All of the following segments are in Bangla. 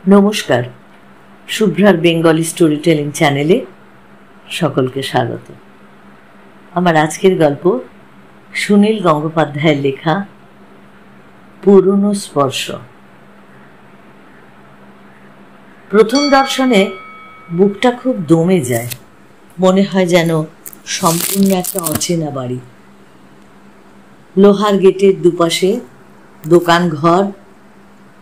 নমস্কার, শুভ্রার বেঙ্গলি স্টোরি টেলিং চ্যানেলে সকলকে স্বাগত। আমার আজকের গল্প সুনীল গঙ্গোপাধ্যায়ের লেখা পুরনো স্পর্শ। প্রথম দর্শনে বুকটা খুব দমে যায়, মনে হয় যেন সম্পূর্ণ একটা অচেনা বাড়ি। লোহার গেটের দুপাশে দোকান ঘর,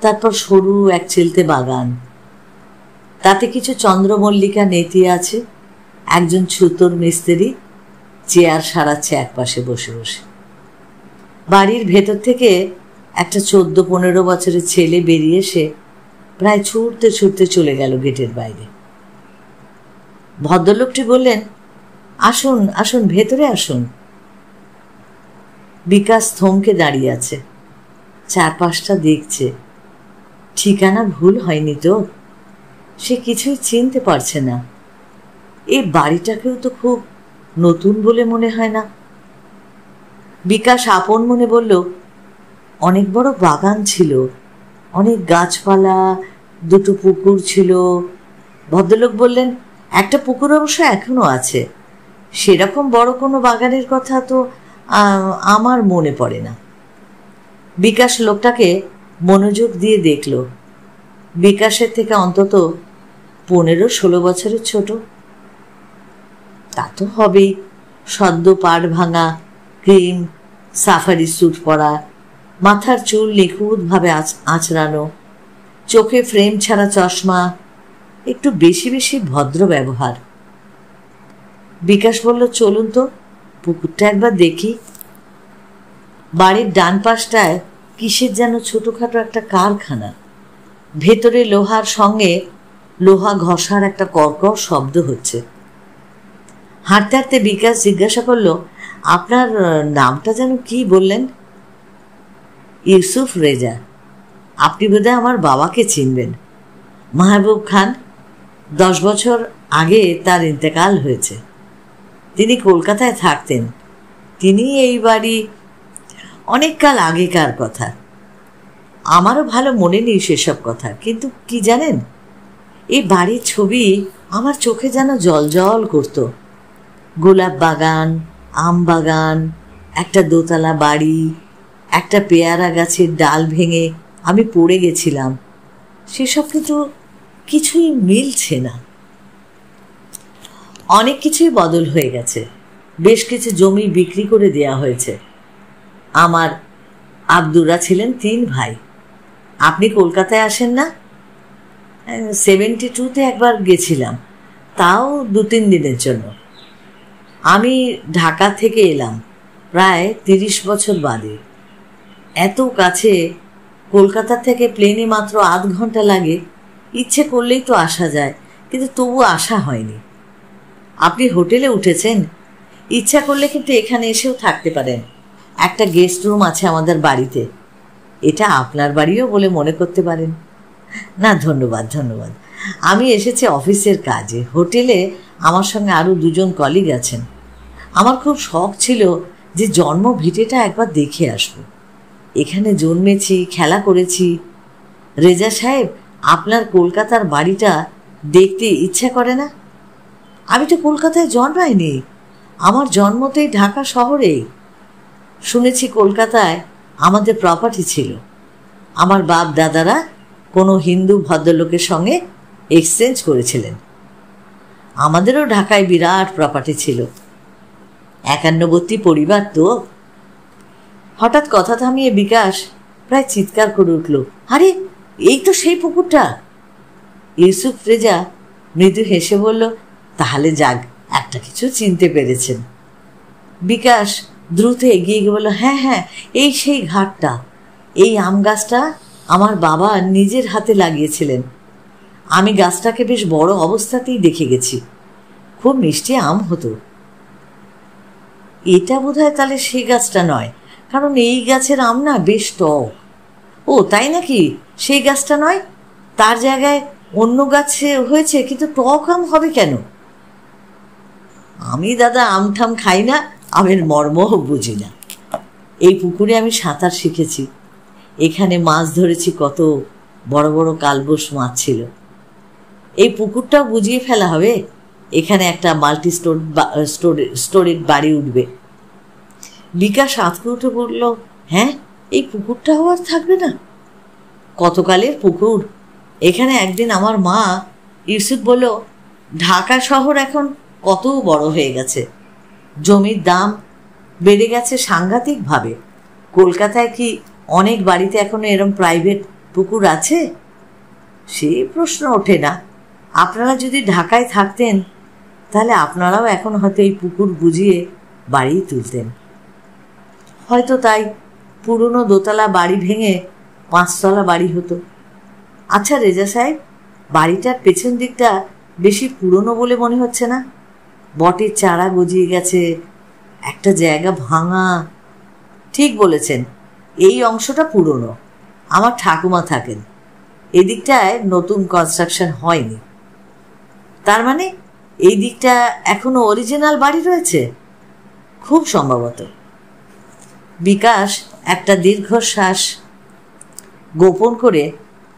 তারপর সরু এক চিলতে বাগান, তাতে কিছু চন্দ্রমল্লিকা নেতিয়ে আছে। একজন ছুতোর মিস্ত্রি চেয়ার সারাচ্ছে একপাশে বসে বসে। বাড়ির ভেতর থেকে একটা 14-15 বছরের ছেলে বেরিয়ে এসে প্রায় ছুটতে ছুটতে চলে গেল গেটের বাইরে। ভদ্রলোকটি বললেন, আসুন আসুন, ভেতরে আসুন। বিকাশ থমকে দাঁড়িয়ে আছে, চারপাশটা দেখছে। ঠিকানা ভুল হয়নি তো? সে কিছুই চিনতে পারছে না। এই বাড়িটাকেও তো খুব নতুন বলে মনে হয় না। বিকাশ আপন মনে বলল, অনেক বড় বাগান ছিল, অনেক গাছপালা, দুটো পুকুর ছিল। ভদ্রলোক বললেন, একটা পুকুর অবশ্য এখনো আছে। সেরকম বড় কোনো বাগানের কথা তো আমার মনে পড়ে না। বিকাশ লোকটাকে মনোযোগ দিয়ে দেখল। বিকাশের থেকে অন্তত 15-16 বছরের ছোট। তা তো হবেই। সদ্য পাড় ভাঙা, ক্রিম সাফারি স্যুট পরা, মাথার চুল নিখুঁতভাবে আঁচড়ানো, চোখে ফ্রেম ছাড়া চশমা, একটু বেশি বেশি ভদ্র ব্যবহার। বিকাশ বলল, চলুন তো, পুকুরটা একবার দেখি। বাড়ির ডান পাশটায় কিসের যেন ছোটখাটো একটা কারখানা। ভেতরে লোহার সঙ্গে লোহা ঘষার একটা কর্কর শব্দ হচ্ছে। হাঁটতে হাঁটতে বিকাশ জিজ্ঞাসা করল, আপনার নামটা যেন কি বললেন? ইউসুফ রেজা। আপনি বোধহয় আমার বাবাকে চিনবেন, মাহবুব খান। 10 বছর আগে তার ইন্তেকাল হয়েছে। তিনি কলকাতায় থাকতেন। তিনি এই বাড়ি, অনেক কাল আগেকার কথা। আমারও ভালো মনে নেই সেসব কথা, কিন্তু কি জানেন, এই বাড়ির ছবি আমার চোখে যেন জল করত। গোলাপ বাগান, আম বাগান, একটা দোতলা বাড়ি, একটা পেয়ারা গাছের ডাল ভেঙে আমি পড়ে গেছিলাম। সেসব কিন্তু কিছুই মিলছে না। অনেক কিছুই বদল হয়ে গেছে। বেশ কিছু জমি বিক্রি করে দেয়া হয়েছে। আমার আব্দুরা ছিলেন 3 ভাই। আপনি কলকাতায় আসেন না? 72-তে একবার গেছিলাম, তাও 2-3 দিনের জন্য। আমি ঢাকা থেকে এলাম প্রায় 30 বছর বাদে। এত কাছে, কলকাতা থেকে প্লেনে মাত্র আধ ঘন্টা লাগে। ইচ্ছে করলেই তো আসা যায়, কিন্তু তবু আসা হয়নি। আপনি হোটেলে উঠেছেন, ইচ্ছা করলে কিন্তু এখানে এসেও থাকতে পারেন। একটা গেস্ট রুম আছে আমাদের বাড়িতে। এটা আপনার বাড়িও বলে মনে করতে পারেন। না, ধন্যবাদ ধন্যবাদ। আমি এসেছি অফিসের কাজে। হোটেলে আমার সঙ্গে আরও 2জন কলিগ আছেন। আমার খুব শখ ছিল যে জন্ম ভিটেটা একবার দেখে আসব। এখানে জন্মেছি, খেলা করেছি। রেজা সাহেব, আপনার কলকাতার বাড়িটা দেখতে ইচ্ছা করে না? আমি তো কলকাতায় জন্মাইনি, আমার জন্মতেই ঢাকা শহরেই। শুনেছি কলকাতায় আমাদের প্রপার্টি ছিল। আমার বাপ দাদারা কোনো হিন্দু ভদ্রলোকের সঙ্গে এক্সচেঞ্জ করেছিলেন। আমাদেরও ঢাকায় বিরাট প্রপার্টি ছিল। 51বর্তী পরিবার তো। হঠাৎ কথা থামিয়ে বিকাশ প্রায় চিৎকার করে উঠল, আরে এই তো সেই পুকুরটা। ইউসুফ রেজা মৃদু হেসে বলল, তাহলে যাক, একটা কিছু চিনতে পেরেছেন। বিকাশ দ্রুত এগিয়ে গিয়ে বলল, হ্যাঁ হ্যাঁ, এই সেই ঘাটটা। এই আম গাছটা আমার বাবা নিজের হাতে লাগিয়েছিলেন। আমি গাছটাকে বেশ বড় অবস্থাতেই দেখে গেছি। খুব মিষ্টি আম হতো। এটা বোধহয় তাহলে সেই গাছটা নয়, কারণ এই গাছের আম না বেশ টক। ও তাই নাকি? সেই গাছটা নয়, তার জায়গায় অন্য গাছে হয়েছে, কিন্তু টক আম হবে কেন? আমি দাদা আম ঠাম খাই না, আমের মর্মও বুঝি না। এই পুকুরে আমি সাঁতার শিখেছি, এখানে মাছ ধরেছি কত, বড় বড় কালবোস মাছ ছিল। এই পুকুরটাও বুঝিয়ে ফেলা হবে, এখানে একটা মাল্টি স্টোরেজ বাড়ি উঠবে। বিকাশ আঁতকে উঠে বলল, হ্যাঁ, এই পুকুরটাও আর থাকবে না? কতকালের পুকুর। এখানে একদিন আমার মা, ইউসুফ বলল, ঢাকা শহর এখন কত বড় হয়ে গেছে, জমির দাম বেড়ে গেছে সাংঘাতিকভাবে। কলকাতায় কি অনেক বাড়িতে এখনো এরম প্রাইভেট পুকুর আছে? সে প্রশ্ন ওঠে না। আপনারা যদি ঢাকায় থাকতেন তাহলে আপনারাও এখন হয়তো এই পুকুর বুঝিয়ে বাড়ি তুলতেন। হয়তো তাই পুরনো দোতলা বাড়ি ভেঙে 5তলা বাড়ি হতো। আচ্ছা রেজা সাহেব, বাড়িটার পেছন দিকটা বেশি পুরনো বলে মনে হচ্ছে না? বটের চারা গজিয়ে গেছে, একটা জায়গা ভাঙা। ঠিক বলেছেন, এই অংশটা পুরনো। আমার ঠাকুমা থাকেন। এদিকটায় নতুন কনস্ট্রাকশন হয়নি। তার মানে এই দিকটা এখনো অরিজিনাল বাড়ি রয়েছে? খুব সম্ভবত। বিকাশ একটা দীর্ঘশ্বাস গোপন করে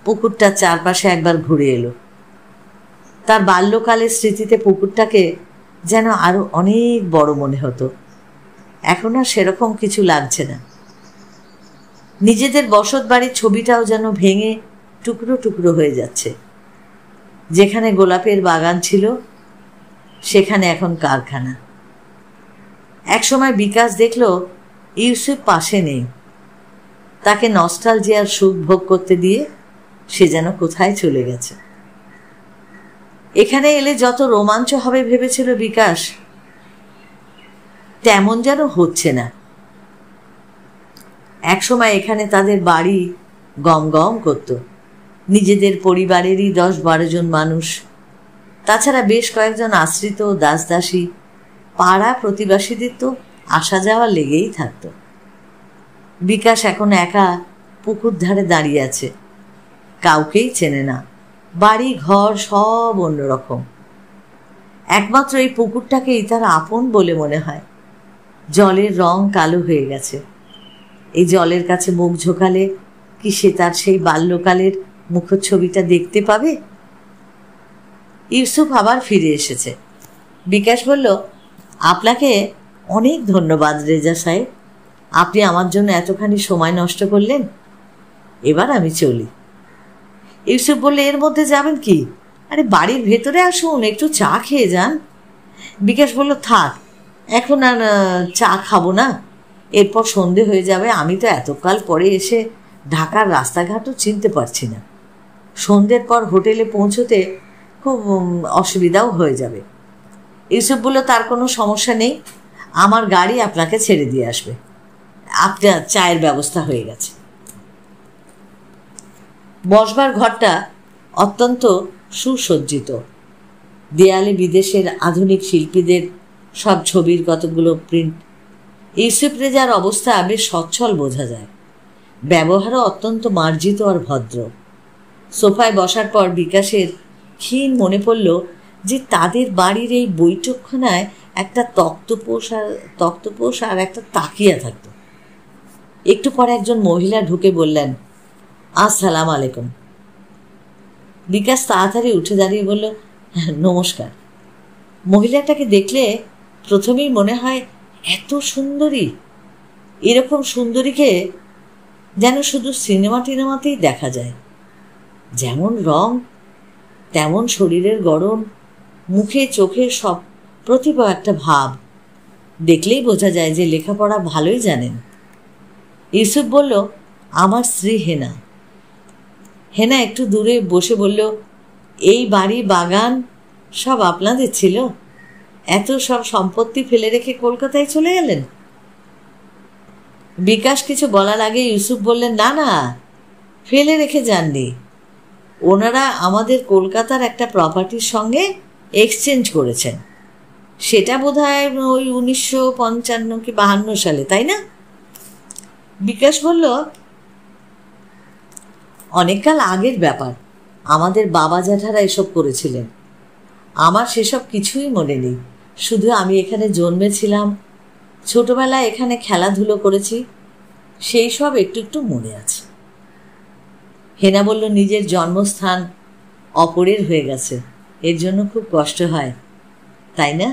পুকুরটার চারপাশে একবার ঘুরে এলো। তার বাল্যকালের স্মৃতিতে পুকুরটাকে যেন আরো অনেক বড় মনে হতো। এখন আর সেরকম কিছু লাগছে না। নিজেদের বসত বাড়ির ছবিটাও যেন ভেঙে টুকরো টুকরো হয়ে যাচ্ছে। যেখানে গোলাপের বাগান ছিল সেখানে এখন কারখানা। একসময় বিকাশ দেখল ইউসুফ পাশে নেই। তাকে নস্টালজিয়ার সুখ ভোগ করতে দিয়ে সে যেন কোথায় চলে গেছে। এখানে এলে যত রোমাঞ্চ হবে ভেবেছিল বিকাশ, তেমন যেন হচ্ছে না। একসময় এখানে তাদের বাড়ি গম গম করত, নিজেদের পরিবারেরই 10-12 জন মানুষ, তাছাড়া বেশ কয়েকজন আশ্রিত দাসদাসী। পাড়া প্রতিবাসীদের তো আসা যাওয়া লেগেই থাকত। বিকাশ এখন একা পুকুর ধারে দাঁড়িয়ে আছে, কাউকেই চেনে না, বাড়ি ঘর সব অন্যরকম। একমাত্র এই পুকুরটাকেই তার আপন বলে মনে হয়। জলের রং কালো হয়ে গেছে। এই জলের কাছে মুখ ঝোঁকালে কি সে তার সেই বাল্যকালের মুখচ্ছবিটা দেখতে পাবে? ইউসুফ আবার ফিরে এসেছে। বিকাশ বলল, আপনাকে অনেক ধন্যবাদ রেজা সাহেব, আপনি আমার জন্য এতখানি সময় নষ্ট করলেন। এবার আমি চলি। ইউসুফ বললে, এর মধ্যে যাবেন কি? আরে বাড়ির ভেতরে আসুন, একটু চা খেয়ে যান। বিকাশ বলল, থাক, এখন আর চা খাবো না, এরপর সন্ধে হয়ে যাবে। আমি তো এতকাল পরে এসে ঢাকার রাস্তাঘাটও চিনতে পারছি না। সন্ধ্যের পর হোটেলে পৌঁছতে খুব অসুবিধাও হয়ে যাবে। ইউসুফ বলল, তার কোনো সমস্যা নেই, আমার গাড়ি আপনাকে ছেড়ে দিয়ে আসবে। আপনার চায়ের ব্যবস্থা হয়ে গেছে। বসবার ঘরটা অত্যন্ত সুসজ্জিত। দেয়ালে বিদেশের আধুনিক শিল্পীদের সব ছবির কতগুলো প্রিন্ট। ইউসুফ রেজার অবস্থা বেশ সচ্ছল বোঝা যায়। ব্যবহারও অত্যন্ত মার্জিত আর ভদ্র। সোফায় বসার পর বিকাশের ক্ষীণ মনে পড়ল যে তাদের বাড়ির এই বৈঠকখানায় একটা তক্তপোষ আর একটা তাকিয়া থাকত। একটু পরে একজন মহিলা ঢুকে বললেন, আসসালাম আলাইকুম। বিকাশ তাড়াতাড়ি উঠে দাঁড়িয়ে বলল, নমস্কার। মহিলাটাকে দেখলে প্রথমেই মনে হয় এত সুন্দরী। এরকম সুন্দরীকে যেন শুধু সিনেমাতেই দেখা যায়। যেমন রং তেমন শরীরের গড়ন, মুখে চোখে সব প্রতিভা একটা ভাব। দেখলেই বোঝা যায় যে লেখাপড়া ভালোই জানেন। ইউসুফ বলল, আমার স্ত্রী হেনা। হেনা একটু দূরে বসে বলল, এই বাড়ি বাগান সব আপনাদের ছিল? এত সব সম্পত্তি ফেলে রেখে কলকাতায় চলে গেলেন? বিকাশ কিছু বলার আগে ইউসুফ বললেন, না না, ফেলে রেখে যাননি। ওনারা আমাদের কলকাতার একটা প্রপার্টির সঙ্গে এক্সচেঞ্জ করেছেন। সেটা বোধহয় ওই 1955 কি 52 সালে, তাই না? বিকাশ বলল, অনেককাল আগের ব্যাপার। আমাদের বাবা জ্যাঠারা এসব করেছিলেন। আমার সেসব কিছুই মনে নেই। শুধু আমি এখানে জন্মেছিলাম, ছোটবেলায় এখানে খেলাধুলো করেছি, সেই সব একটু একটু মনে আছে। হেনা বলল, নিজের জন্মস্থান অপরের হয়ে গেছে, এর জন্য খুব কষ্ট হয়, তাই না?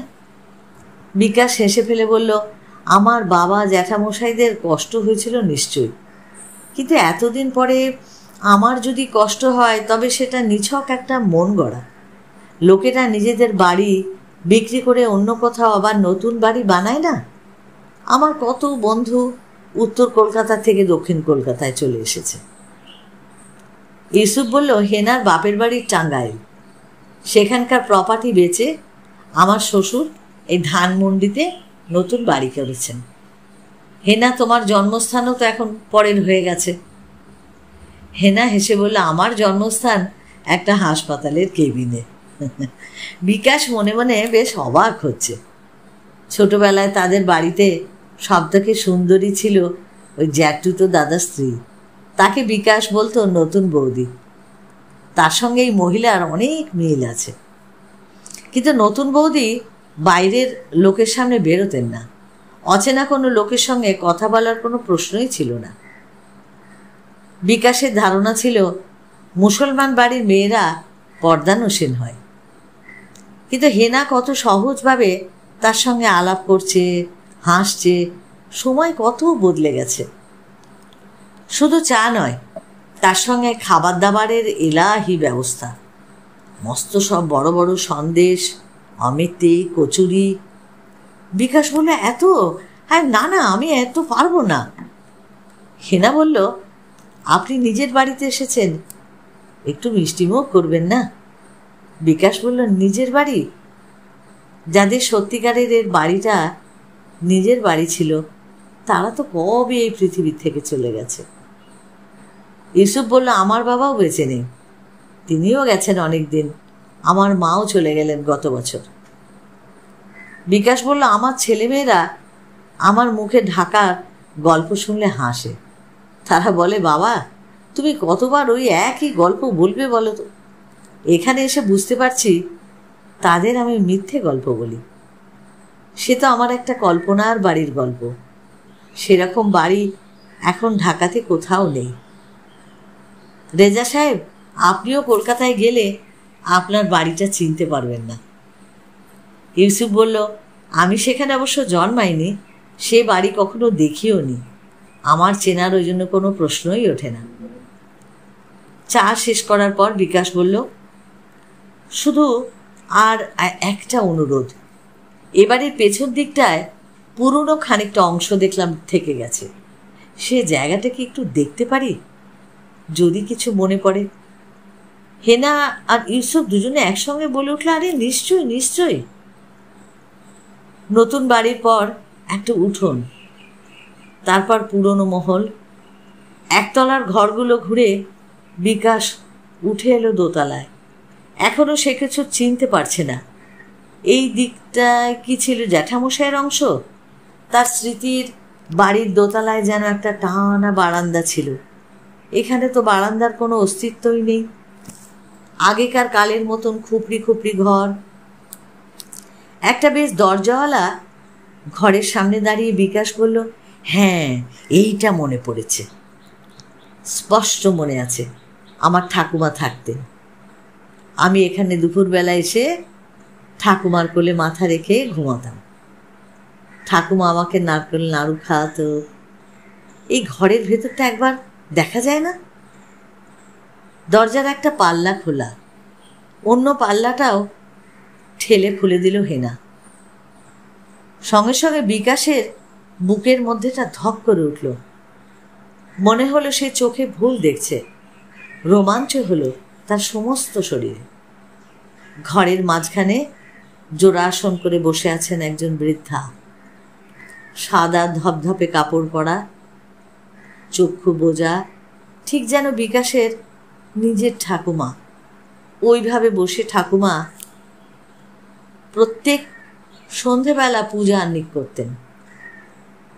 বিকাশ হেসে ফেলে বলল, আমার বাবা জ্যাঠামশাইদের কষ্ট হয়েছিল নিশ্চয়ই, কিন্তু এতদিন পরে আমার যদি কষ্ট হয় তবে সেটা নিছক একটা মন গড়া। লোকেরা নিজেদের বাড়ি বিক্রি করে অন্য কোথাও আবার নতুন বাড়ি বানায় না? আমার কত বন্ধু উত্তর কলকাতা থেকে দক্ষিণ কলকাতায় চলে এসেছে। ইউসুফ বলল, হেনার বাপের বাড়ির টাঙ্গাইল, সেখানকার প্রপার্টি বেচে আমার শ্বশুর এই ধানমন্ডিতে নতুন বাড়ি করেছেন। হেনা, তোমার জন্মস্থানও তো এখন পরের হয়ে গেছে। হেনা হেসে বলল, আমার জন্মস্থান একটা হাসপাতালের কেবিনে। বিকাশ মনে মনে বেশ অবাক হচ্ছে। ছোটবেলায় তাদের বাড়িতে সবথেকে সুন্দরী ছিল ওই জ্যাঠুতো দাদার স্ত্রী, তাকে বিকাশ বলতো নতুন বৌদি। তার সঙ্গে এই মহিলার অনেক মিল আছে, কিন্তু নতুন বৌদি বাইরের লোকের সামনে বেরোতেন না। অচেনা কোনো লোকের সঙ্গে কথা বলার কোনো প্রশ্নই ছিল না। বিকাশের ধারণা ছিল মুসলমান বাড়ির মেয়েরা পর্দানসীন হয়, কিন্তু হেনা কত সহজভাবে তার সঙ্গে আলাপ করছে, হাসছে। সময় কত বদলে গেছে। শুধু চা নয়, তার সঙ্গে খাবার দাবারের এলাহি ব্যবস্থা, মস্ত সব বড় বড় সন্দেশ, অমিতে, কচুরি। বিকাশ বলল, এত? হ্যাঁ, না না, আমি এত পারবো না। হেনা বলল, আপনি নিজের বাড়িতে এসেছেন, একটু মিষ্টিমুখ করবেন না? বিকাশ বলল, নিজের বাড়ি? যাদের সত্যিকারের এর বাড়িটা নিজের বাড়ি ছিল তারা তো কবে এই পৃথিবীর থেকে চলে গেছে। ইউসুফ বলল, আমার বাবাও বেঁচে নেই, তিনিও গেছেন অনেক দিন। আমার মাও চলে গেলেন গত বছর। বিকাশ বলল, আমার ছেলেমেয়েরা আমার মুখে ঢাকার গল্প শুনলে হাসে। তারা বলে, বাবা তুমি কতবার ওই একই গল্প বলবে বলো তো? এখানে এসে বুঝতে পারছি তাদের আমি মিথ্যে গল্প বলি। সে তো আমার একটা কল্পনার বাড়ির গল্প, সেরকম বাড়ি এখন ঢাকাতে কোথাও নেই। রেজা সাহেব, আপনিও কলকাতায় গেলে আপনার বাড়িটা চিনতে পারবেন না। ইউসুফ বলল, আমি সেখানে অবশ্য জন্মাইনি, সে বাড়ি কখনো দেখিও নি, আমার চেনার ওই জন্য কোনো প্রশ্নই ওঠে না। চা শেষ করার পর বিকাশ বলল, শুধু আর একটা অনুরোধ, এবারের পেছন দিকটায় পুরনো খানিকটা অংশ দেখলাম থেকে গেছে, সে জায়গাটা কি একটু দেখতে পারি, যদি কিছু মনে পড়ে? হেনা আর ইউসুফ দুজনে একসঙ্গে বলে উঠল, আরে নিশ্চয়ই নিশ্চয়ই। নতুন বাড়ির পর একটা উঠোন, তারপর পুরনো মহল, একতলার ঘরগুলো ঘুরে বিকাশ উঠে এলো দোতলায়। এখনো সে কিছু চিনতে পারছে না। এই দিকটায় কি ছিল জ্যাঠামশাইয়ের অংশ? তার স্মৃতির বাড়ির দোতলায় যেন একটা টানা বারান্দা ছিল, এখানে তো বারান্দার কোনো অস্তিত্বই নেই। আগেকার কালের মতন খুপড়ি খুপড়ি ঘর। একটা বেশ দরজাওয়ালা ঘরের সামনে দাঁড়িয়ে বিকাশ বলল, হ্যাঁ, এইটা মনে পড়েছে, স্পষ্ট মনে আছে, আমার ঠাকুমা থাকতেন। আমি এখানে দুপুরবেলা এসে ঠাকুমার কোলে মাথা রেখে ঘুমাতাম। ঠাকুমা আমাকে নারকেল নাড়ু খাওয়াতো। এই ঘরের ভেতরটা একবার দেখা যায় না? দরজার একটা পাল্লা খোলা, অন্য পাল্লাটাও ঠেলে খুলে দিল হেনা। সঙ্গে সঙ্গে বিকাশের বুকের মধ্যেটা ধক করে উঠল। মনে হলো সে চোখে ভুল দেখছে। রোমাঞ্চ হলো তার সমস্ত শরীরে। ঘরের মাঝখানে জোড়াসন করে বসে আছেন একজন বৃদ্ধা, সাদা ধপধপে কাপড় পরা, চক্ষু বোজা, ঠিক যেন বিকাশের নিজের ঠাকুমা। ওইভাবে বসে ঠাকুমা প্রত্যেক সন্ধেবেলা পূজা আহ্নিক করতেন।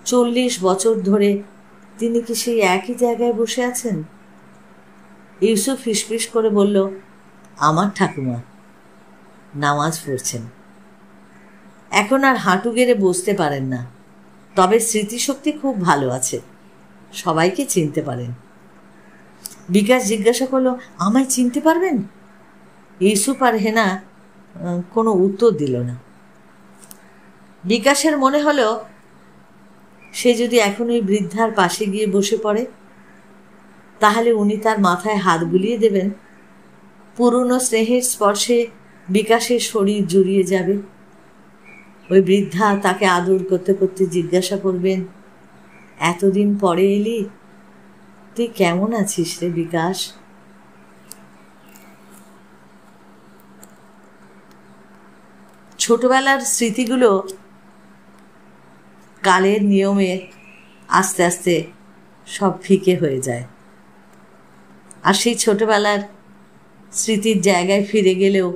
40 বছর ধরে তিনি কি সেই একই জায়গায় বসে আছেন? ইউসুফ ফিসফিস করে বলল, আমার ঠাকুমা নামাজ পড়ছেন। এখন আর হাঁটু গেড়ে বসতে পারেন না, তবে স্মৃতিশক্তি খুব ভালো আছে, সবাইকে চিনতে পারেন। বিকাশ জিজ্ঞাসা করলো, আমায় চিনতে পারবেন? ইউসুফ আর হেনা কোনো উত্তর দিল না। বিকাশের মনে হলো সে যদি এখন ওই বৃদ্ধার পাশে গিয়ে বসে পড়ে তাহলে উনি তার মাথায় হাত বুলিয়ে দেবেন, পুরনো স্নেহের স্পর্শে বিকাশের শরীর জুড়িয়ে যাবে। ওই বৃদ্ধা তাকে আদর করতে করতে জিজ্ঞাসা করবেন, এতদিন পরে এলি, তুই কেমন আছিস রে বিকাশ? ছোটবেলার স্মৃতিগুলো কালের নিয়মে আস্তে আস্তে সব ফিকে হয়ে যায়। আর সেই ছোটবেলার স্মৃতির জায়গায় ফিরে গেলেও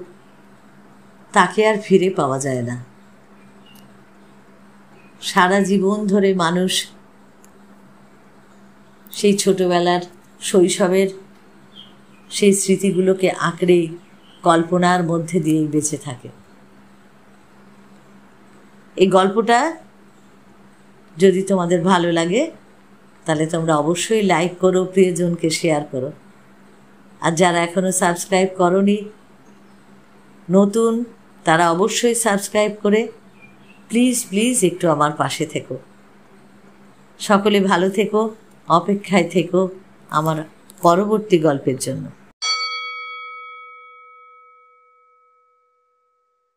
তাকে আর ফিরে পাওয়া যায় না। সারা জীবন ধরে মানুষ সেই ছোটবেলার শৈশবের সেই স্মৃতিগুলোকে আঁকড়েই কল্পনার মধ্যে দিয়েই বেঁচে থাকে। এই গল্পটা যদি তোমাদের ভালো লাগে তাহলে তোমরা অবশ্যই লাইক করো, প্রিয়জনকে শেয়ার করো। আর যারা এখনও সাবস্ক্রাইব করোনি, নতুন, তারা অবশ্যই সাবস্ক্রাইব করে প্লিজ প্লিজ একটু আমার পাশে থেকো। সকলে ভালো থেকো, অপেক্ষায় থেকো আমার পরবর্তী গল্পের জন্য।